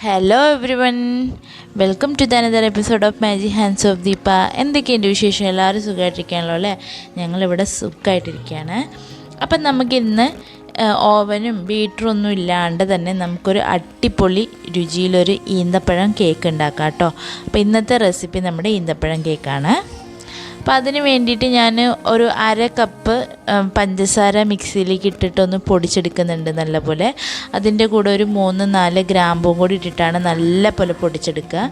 Hello everyone, welcome to the another episode of magic hands of Deepa. എന്തൊക്കെയുണ്ട് വിശേഷം? എല്ലാവരും സുഖമായിട്ടിരിക്കുകയാണല്ലോ അല്ലേ? ഞങ്ങളിവിടെ സുഖമായിട്ടിരിക്കുകയാണ്. അപ്പം നമുക്കിന്ന് ഓവനും ബീറ്ററൊന്നും ഇല്ലാണ്ട് തന്നെ നമുക്കൊരു അടിപൊളി രുചിയിലൊരു ഈന്തപ്പഴം കേക്ക് ഉണ്ടാക്കാം കേട്ടോ. അപ്പോൾ ഇന്നത്തെ റെസിപ്പി നമ്മുടെ ഈന്തപ്പഴം കേക്കാണ്. അപ്പോൾ അതിന് വേണ്ടിയിട്ട് ഞാൻ ഒരു 1/2 കപ്പ് പഞ്ചസാര മിക്സിയിലേക്ക് ഇട്ടിട്ടൊന്ന് പൊടിച്ചെടുക്കുന്നുണ്ട് നല്ലപോലെ. അതിൻ്റെ കൂടെ ഒരു 3-4 ഗ്രാമ്പും കൂടി ഇട്ടിട്ടാണ് നല്ലപോലെ പൊടിച്ചെടുക്കുക.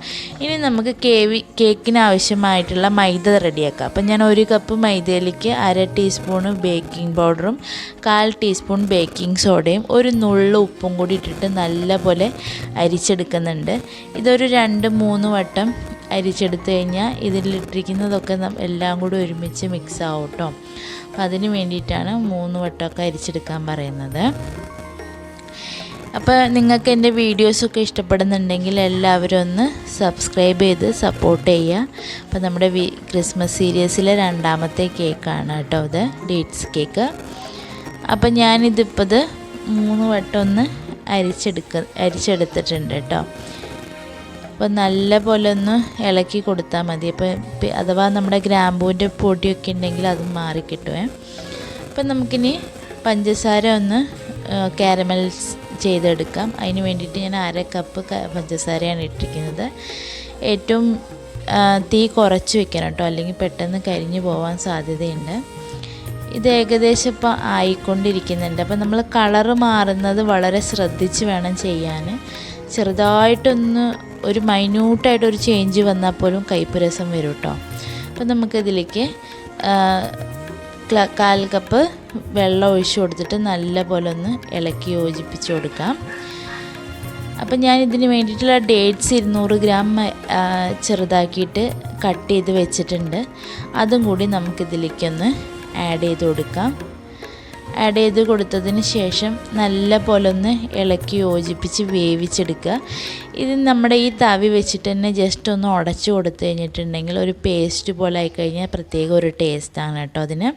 ഇനി നമുക്ക് കേക്കിന് ആവശ്യമായിട്ടുള്ള മൈദ റെഡിയാക്കാം. അപ്പം ഞാൻ 1 കപ്പ് മൈദയിലേക്ക് 1/2 ടീസ്പൂണ് ബേക്കിംഗ് പൗഡറും 1/4 ടീസ്പൂൺ ബേക്കിംഗ് സോഡയും ഒരു നുള്ളു ഉപ്പും കൂടി ഇട്ടിട്ട് നല്ലപോലെ അരിച്ചെടുക്കുന്നുണ്ട്. ഇതൊരു 2-3 വട്ടം അരിച്ചെടുത്ത് കഴിഞ്ഞാൽ ഇതിലിട്ടിരിക്കുന്നതൊക്കെ എല്ലാം കൂടി ഒരുമിച്ച് മിക്സ് ആവും കേട്ടോ. അപ്പം അതിന് വേണ്ടിയിട്ടാണ് 3 വട്ടമൊക്കെ അരിച്ചെടുക്കാൻ പറയുന്നത്. അപ്പോൾ നിങ്ങൾക്ക് എൻ്റെ വീഡിയോസൊക്കെ ഇഷ്ടപ്പെടുന്നുണ്ടെങ്കിൽ എല്ലാവരും ഒന്ന് സബ്സ്ക്രൈബ് ചെയ്ത് സപ്പോർട്ട് ചെയ്യുക. അപ്പോൾ നമ്മുടെ ക്രിസ്മസ് സീരീസിലെ 2ാമത്തെ കേക്കാണ് കേട്ടോ ഇത്, ഡേറ്റ്സ് കേക്ക്. അപ്പം ഞാനിതിപ്പോൾ 3 വട്ടം ഒന്ന് അരിച്ചെടുത്തിട്ടുണ്ട് കേട്ടോ. അപ്പോൾ നല്ല പോലെ ഒന്ന് ഇളക്കി കൊടുത്താൽ മതി. അപ്പോൾ അഥവാ നമ്മുടെ ഗ്രാമ്പൂവിൻ്റെ പൊടിയൊക്കെ ഉണ്ടെങ്കിൽ അത് മാറിക്കിട്ടുമേ. അപ്പം നമുക്കിനി പഞ്ചസാര ഒന്ന് കാരമൽസ് ചെയ്തെടുക്കാം. അതിന് വേണ്ടിയിട്ട് ഞാൻ 1/2 കപ്പ് പഞ്ചസാരയാണ് ഇട്ടിരിക്കുന്നത്. ഏറ്റവും തീ കുറച്ച് വെക്കണം കേട്ടോ, അല്ലെങ്കിൽ പെട്ടെന്ന് കരിഞ്ഞു പോകാൻ സാധ്യതയുണ്ട്. ഇത് ഏകദേശം ഇപ്പോൾ ആയിക്കൊണ്ടിരിക്കുന്നുണ്ട്. അപ്പോൾ നമ്മൾ കളറ് മാറുന്നത് വളരെ ശ്രദ്ധിച്ച് വേണം ചെയ്യാൻ. ചെറുതായിട്ടൊന്ന് ഒരു മൈന്യൂട്ടായിട്ടൊരു ചേഞ്ച് വന്നാൽ പോലും കയ്പ്പ് രസം വരും കേട്ടോ. അപ്പോൾ നമുക്കിതിലേക്ക് 1/4 കപ്പ് വെള്ളം ഒഴിച്ച് കൊടുത്തിട്ട് നല്ല പോലെ ഒന്ന് ഇളക്കി യോജിപ്പിച്ച് കൊടുക്കാം. അപ്പം ഞാൻ ഇതിന് വേണ്ടിയിട്ടുള്ള ഡേറ്റ്സ് 200 ഗ്രാം ചെറുതാക്കിയിട്ട് കട്ട് ചെയ്ത് വെച്ചിട്ടുണ്ട്. അതും കൂടി നമുക്കിതിലേക്കൊന്ന് ആഡ് ചെയ്ത് കൊടുക്കാം. ആഡ് ചെയ്ത് കൊടുത്തതിന് ശേഷം നല്ല പോലെ ഒന്ന് ഇളക്കി യോജിപ്പിച്ച് വേവിച്ചെടുക്കുക. ഇത് നമ്മുടെ ഈ തവി വെച്ചിട്ട് തന്നെ ജസ്റ്റ് ഒന്ന് ഉടച്ച് കൊടുത്തു കഴിഞ്ഞിട്ടുണ്ടെങ്കിൽ ഒരു പേസ്റ്റ് പോലെ ആയിക്കഴിഞ്ഞാൽ പ്രത്യേക ഒരു ടേസ്റ്റാണ് കേട്ടോ അതിന്.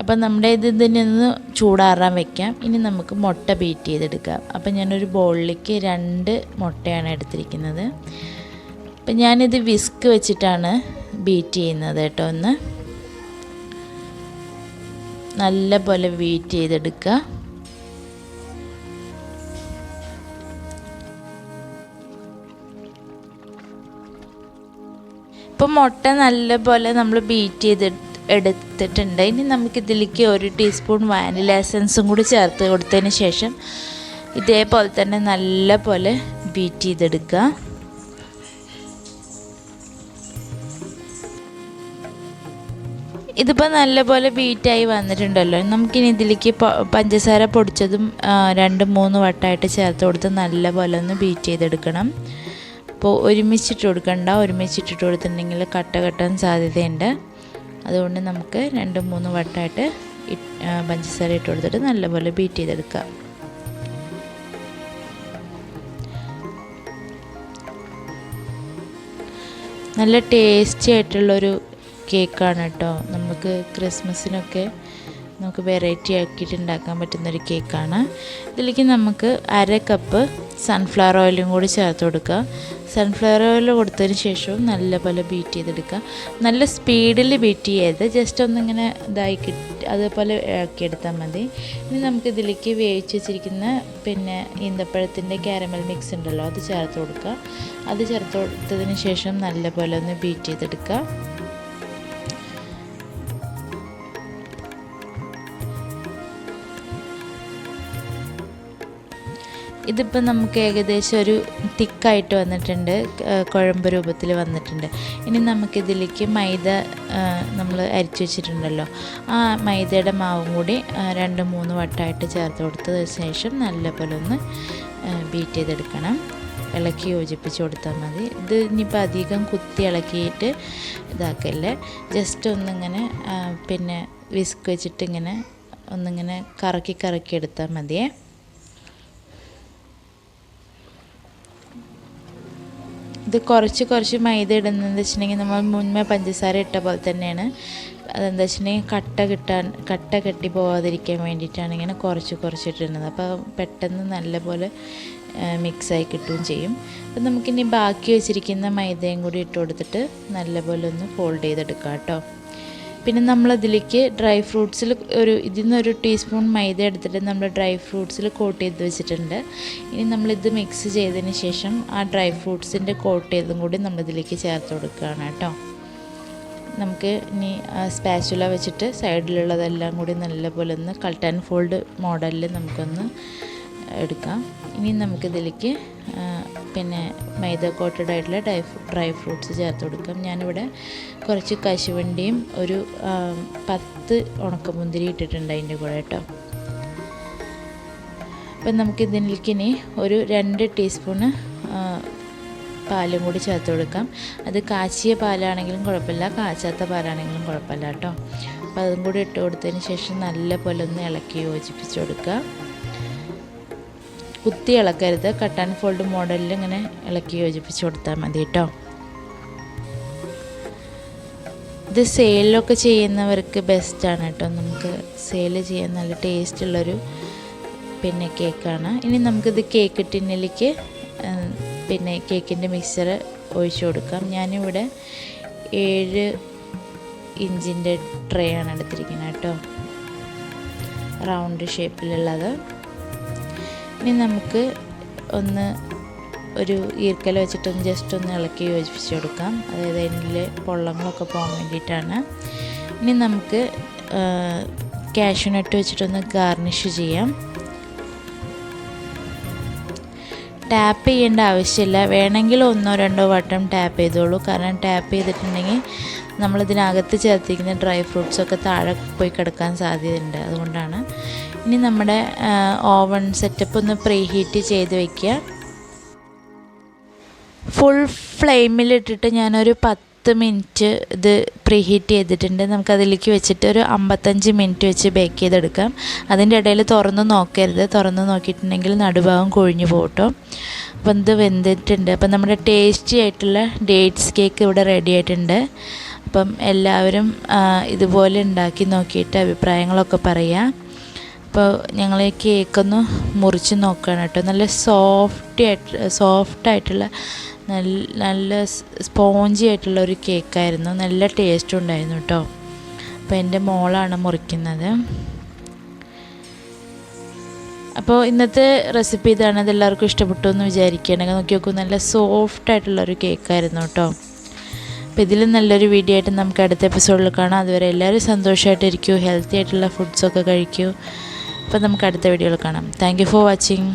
അപ്പം നമ്മുടെ ഇതിനൊന്ന് ചൂടാറാൻ വെക്കാം. ഇനി നമുക്ക് മുട്ട ബീറ്റ് ചെയ്തെടുക്കാം. അപ്പം ഞാനൊരു ബൗളിലേക്ക് 2 മുട്ടയാണ് എടുത്തിരിക്കുന്നത്. അപ്പം ഞാനിത് വിസ്ക് വെച്ചിട്ടാണ് ബീറ്റ് ചെയ്യുന്നത് കേട്ടോ. ഒന്ന് നല്ല പോലെ ബീറ്റ് ചെയ്തെടുക്കുക. ഇപ്പം മുട്ട നല്ല പോലെ നമ്മൾ ബീറ്റ് എടുത്തിട്ടുണ്ട്. ഇനി നമുക്കിതിലേക്ക് 1 ടീസ്പൂൺ വാനില എസൻസും കൂടി ചേർത്ത് കൊടുത്തതിന് ശേഷം ഇതേപോലെ തന്നെ നല്ല പോലെ ബീറ്റ് ചെയ്തെടുക്കുക. ഇതിപ്പോൾ നല്ലപോലെ ബീറ്റായി വന്നിട്ടുണ്ടല്ലോ. നമുക്കിനി ഇതിലേക്ക് പഞ്ചസാര പൊടിച്ചതും 2-3 വട്ടമായിട്ട് ചേർത്ത് കൊടുത്ത് നല്ലപോലെ ഒന്ന് ബീറ്റ് ചെയ്തെടുക്കണം. അപ്പോൾ ഒരുമിച്ചിട്ട് കൊടുക്കണ്ട, ഒരുമിച്ചിട്ടിട്ട് കൊടുത്തിട്ടുണ്ടെങ്കിൽ കട്ട കെട്ടാൻ സാധ്യതയുണ്ട്. അതുകൊണ്ട് നമുക്ക് 2-3 വട്ടമായിട്ട് പഞ്ചസാര ഇട്ട് കൊടുത്തിട്ട് നല്ലപോലെ ബീറ്റ് ചെയ്തെടുക്കുക. നല്ല ടേസ്റ്റി ആയിട്ടുള്ളൊരു കേക്കാണ് കേട്ടോ. നമുക്ക് ക്രിസ്മസിനൊക്കെ നമുക്ക് വെറൈറ്റി ആക്കിയിട്ട് ഉണ്ടാക്കാൻ പറ്റുന്നൊരു കേക്കാണ്. ഇതിലേക്ക് നമുക്ക് 1/2 കപ്പ് സൺഫ്ലവർ ഓയിലും കൂടി ചേർത്ത് കൊടുക്കുക. സൺഫ്ലവർ ഓയിൽ കൊടുത്തതിന് ശേഷവും നല്ലപോലെ ബീറ്റ് ചെയ്തെടുക്കുക. നല്ല സ്പീഡിൽ ബീറ്റ് ചെയ്യരുത്, ജസ്റ്റ് ഒന്നിങ്ങനെ അതേപോലെ ആക്കിയെടുത്താൽ മതി. ഇനി നമുക്കിതിലേക്ക് വേവിച്ച് വെച്ചിരിക്കുന്ന ഈന്തപ്പഴത്തിൻ്റെ കാരമൽ മിക്സ് ഉണ്ടല്ലോ, അത് ചേർത്ത് കൊടുക്കുക. അത് ചേർത്ത് കൊടുത്തതിന് ശേഷം നല്ലപോലെ ഒന്ന് ബീറ്റ് ചെയ്തെടുക്കുക. ഇതിപ്പോൾ നമുക്ക് ഏകദേശം ഒരു തിക്കായിട്ട് വന്നിട്ടുണ്ട്, കുഴമ്പ് രൂപത്തിൽ വന്നിട്ടുണ്ട്. ഇനി നമുക്കിതിലേക്ക് മൈദ നമ്മൾ അരിച്ച് വെച്ചിട്ടുണ്ടല്ലോ, ആ മൈദയുടെ മാവും കൂടി 2-3 വട്ടമായിട്ട് ചേർത്ത് കൊടുത്തതിന് ശേഷം നല്ലപോലെ ഒന്ന് ബീറ്റ് ചെയ്തെടുക്കണം. ഇളക്കി യോജിപ്പിച്ച് കൊടുത്താൽ മതി. ഇത് ഇനിയിപ്പോൾ അധികം കുത്തി ഇളക്കിയിട്ട് ഇതാക്കല്ലേ, ജസ്റ്റ് ഒന്നിങ്ങനെ വിസ്ക് വെച്ചിട്ട് ഇങ്ങനെ ഒന്നിങ്ങനെ കറക്കി എടുത്താൽ മതിയേ. ഇത് കുറച്ച് മൈദ ഇടുന്നതെന്ന് വെച്ചിട്ടുണ്ടെങ്കിൽ നമ്മൾ മുൻപേ പഞ്ചസാര ഇട്ട പോലെ തന്നെയാണ്. അതെന്താ വെച്ചിട്ടുണ്ടെങ്കിൽ കട്ട കെട്ടി പോകാതിരിക്കാൻ വേണ്ടിയിട്ടാണ് ഇങ്ങനെ കുറച്ചിട്ടിരുന്നത്. അപ്പോൾ പെട്ടെന്ന് നല്ലപോലെ മിക്സായി കിട്ടുകയും ചെയ്യും. അപ്പം നമുക്കിനി ബാക്കി വെച്ചിരിക്കുന്ന മൈദയും കൂടി ഇട്ട് കൊടുത്തിട്ട് നല്ലപോലെ ഒന്ന് ഫോൾഡ് ചെയ്തെടുക്കാം കേട്ടോ. പിന്നെ നമ്മളതിലേക്ക് ഡ്രൈ ഫ്രൂട്ട്സിൽ ഇതിൽ നിന്നൊരു ടീസ്പൂൺ മൈദ എടുത്തിട്ട് നമ്മൾ ഡ്രൈ ഫ്രൂട്ട്സിൽ കോട്ട് ചെയ്ത് വെച്ചിട്ടുണ്ട്. ഇനി നമ്മളിത് മിക്സ് ചെയ്തതിന് ശേഷം ആ ഡ്രൈ ഫ്രൂട്ട്സിൻ്റെ കോട്ട് ചെയ്തതും കൂടി നമ്മളിതിലേക്ക് ചേർത്ത് കൊടുക്കുകയാണ് കേട്ടോ. നമുക്ക് ഇനി സ്പാച്ചുല വെച്ചിട്ട് സൈഡിലുള്ളതെല്ലാം കൂടി നല്ലപോലെ ഒന്ന് കട്ട് ആൻഡ് ഫോൾഡ് മോഡലിൽ നമുക്കൊന്ന് എടുക്കാം. ഇനി നമുക്കിതിലേക്ക് പിന്നെ മൈദ കോട്ടഡ് ആയിട്ടുള്ള ഡ്രൈ ഫ്രൂട്ട്സ് ചേർത്ത് കൊടുക്കാം. ഞാനിവിടെ കുറച്ച് കശുവണ്ടിയും ഒരു 10 ഉണക്കമുന്തിരി ഇട്ടിട്ടുണ്ട് അതിൻ്റെ കൂടെ കേട്ടോ. അപ്പം നമുക്കിതിലേക്ക് ഇനി ഒരു 2 ടീസ്പൂണ് പാലും കൂടി ചേർത്ത് കൊടുക്കാം. അത് കാച്ചിയ പാലാണെങ്കിലും കുഴപ്പമില്ല, കാച്ചാത്ത പാലാണെങ്കിലും കുഴപ്പമില്ല കേട്ടോ. അപ്പോൾ അതും കൂടി ഇട്ട് കൊടുത്തതിന് ശേഷം നല്ല പോലെ ഒന്ന് ഇളക്കി യോജിപ്പിച്ച് കൊടുക്കുക. കുത്തി ഇളക്കരുത്, കട്ട് ആൻഡ് ഫോൾഡ് മോഡലിൽ ഇങ്ങനെ ഇളക്കി യോജിപ്പിച്ച് കൊടുത്താൽ മതി കേട്ടോ. ഇത് സെയിലൊക്കെ ചെയ്യുന്നവർക്ക് ബെസ്റ്റാണ് കേട്ടോ. നമുക്ക് സെയിൽ ചെയ്യാൻ നല്ല ടേസ്റ്റുള്ളൊരു പിന്നെ കേക്കാണ്. ഇനി നമുക്കിത് കേക്ക് ടിന്നിലേക്ക് പിന്നെ കേക്കിൻ്റെ മിക്സർ ഒഴിച്ച് കൊടുക്കാം. ഞാനിവിടെ 7 ഇഞ്ചിൻ്റെ ട്രേ ആണ് എടുത്തിരിക്കുന്നത് കേട്ടോ, റൗണ്ട് ഷേപ്പിലുള്ളത്. ഇനി നമുക്ക് ഒരു ഈർക്കല വെച്ചിട്ടൊന്ന് ജസ്റ്റ് ഒന്ന് ഇളക്കി യോജിപ്പിച്ച് കൊടുക്കാം. അതായത് അതിൽ പൊള്ളങ്ങളൊക്കെ പോകാൻ വേണ്ടിയിട്ടാണ്. ഇനി നമുക്ക് കാഷ്യൂ നട്ട് വെച്ചിട്ടൊന്ന് ഗാർണിഷ് ചെയ്യാം. ടാപ്പ് ചെയ്യേണ്ട ആവശ്യമില്ല, വേണമെങ്കിൽ 1-2 വട്ടം ടാപ്പ് ചെയ്തോളൂ. കാരണം ടാപ്പ് ചെയ്തിട്ടുണ്ടെങ്കിൽ നമ്മളിതിനകത്ത് ചേർത്തിരിക്കുന്ന ഡ്രൈ ഫ്രൂട്ട്സൊക്കെ താഴെ പോയി കിടക്കാൻ സാധ്യതയുണ്ട്, അതുകൊണ്ടാണ്. ഇനി നമ്മുടെ ഓവൻ സെറ്റപ്പ് ഒന്ന് പ്രീ ഹീറ്റ് ചെയ്ത് വയ്ക്കുക. ഫുൾ ഫ്ലെയിമിലിട്ടിട്ട് ഞാനൊരു 10 മിനിറ്റ് ഇത് പ്രീ ഹീറ്റ് ചെയ്തിട്ടുണ്ട്. നമുക്കതിലേക്ക് വെച്ചിട്ട് ഒരു 55 മിനിറ്റ് വെച്ച് ബേക്ക് ചെയ്തെടുക്കാം. അതിൻ്റെ ഇടയിൽ തുറന്ന് നോക്കരുത്, തുറന്ന് നോക്കിയിട്ടുണ്ടെങ്കിൽ നടുഭാഗം കൊഴിഞ്ഞു പോകട്ടോ. അപ്പം ഇത് വെന്തിട്ടുണ്ട്. അപ്പം നമ്മുടെ ടേസ്റ്റി ആയിട്ടുള്ള ഡേറ്റ്സ് കേക്ക് ഇവിടെ റെഡി ആയിട്ടുണ്ട്. അപ്പം എല്ലാവരും ഇതുപോലെ ഉണ്ടാക്കി നോക്കിയിട്ട് അഭിപ്രായങ്ങളൊക്കെ പറയാം. അപ്പോൾ ഞങ്ങൾ ഈ കേക്കൊന്ന് മുറിച്ച് നോക്കുകയാണ് കേട്ടോ. നല്ല സോഫ്റ്റായിട്ടുള്ള നല്ല സ്പോഞ്ചി ആയിട്ടുള്ള ഒരു കേക്കായിരുന്നു. നല്ല ടേസ്റ്റും ഉണ്ടായിരുന്നു കേട്ടോ. അപ്പോൾ എൻ്റെ മോളാണ് മുറിക്കുന്നത്. അപ്പോൾ ഇന്നത്തെ റെസിപ്പി ഇതാണ്. ഇതെല്ലാവർക്കും ഇഷ്ടപ്പെട്ടു എന്ന് വിചാരിക്കുകയാണെങ്കിൽ നോക്കി നോക്കൂ, നല്ല സോഫ്റ്റായിട്ടുള്ളൊരു കേക്കായിരുന്നു കേട്ടോ. അപ്പോൾ ഇതിലും നല്ലൊരു വീഡിയോ ആയിട്ട് നമുക്ക് അടുത്ത എപ്പിസോഡിൽ കാണാം. അതുവരെ എല്ലാവരും സന്തോഷമായിട്ടിരിക്കൂ, ഹെൽത്തി ആയിട്ടുള്ള ഫുഡ്സൊക്കെ കഴിക്കൂ. അപ്പോൾ നമുക്ക് അടുത്ത വീഡിയോയിൽ കാണാം. Thank you for watching.